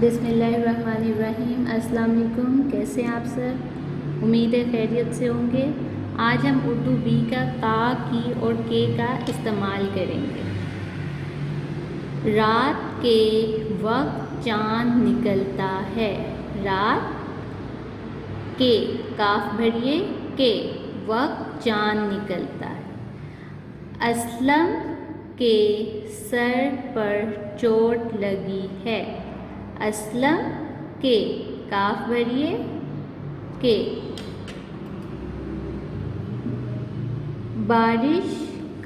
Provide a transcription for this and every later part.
बिस्मिल्लाहिर्रहमानिर्रहीम। अस्सलाम वालेकुम। कैसे हैं आप सर? उम्मीद है खैरियत से होंगे। आज हम उर्दू बी का ता, की और के का इस्तेमाल करेंगे। रात के वक्त चांद निकलता है। रात के काफ भरिए के वक्त चांद निकलता है। असलम के सर पर चोट लगी है। असलम के काफ भरिए के। बारिश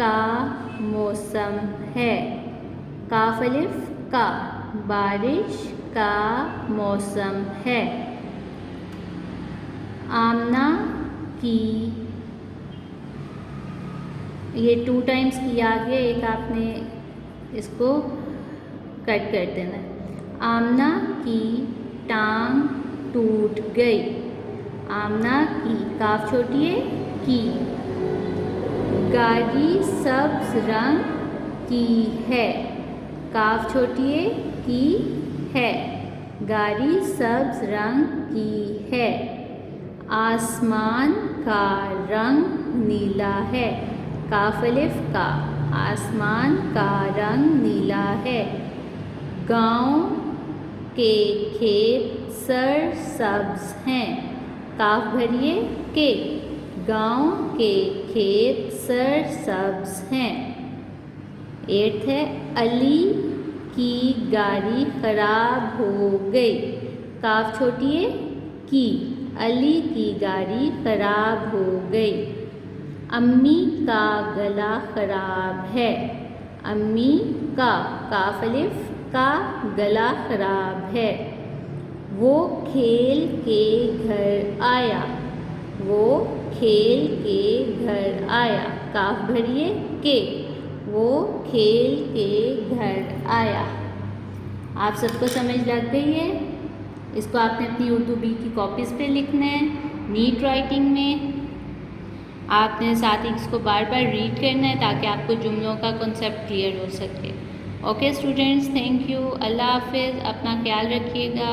का मौसम है। काफ अलिफ का। बारिश का मौसम है। आमना की, ये 2 टाइम्स किया गया, एक आपने इसको कट कर देना है। आमना की टांग टूट गई। आमना की काफ छोटिए की। गाड़ी सब्ज रंग की है। काफ छोटिए की है। गाड़ी सब्ज रंग की है। आसमान का रंग नीला है। काफ अलिफ का। आसमान का रंग नीला है। गाँव के खेत सरसब्ज हैं। काफ भरिए के। गाँव के खेत सरसब्ज हैं। 8 है। अली की गाड़ी खराब हो गई। काफ छोटिए की। अली की गाड़ी खराब हो गई। अम्मी का गला खराब है। अम्मी का काफ अलिफ का गला खराब है। वो खेल के घर आया। वो खेल के घर आया। काफ भरिए के। वो खेल के घर आया। आप सबको समझ लग गई है? इसको आपने अपनी उर्दू बी की कॉपीज़ पे लिखना है नीट राइटिंग में। आपने साथ ही इसको बार बार रीड करना है ताकि आपको जुमलों का कॉन्सेप्ट क्लियर हो सके। Okay students, thank you. अल्लाह हाफिज़। अपना ख्याल रखिएगा।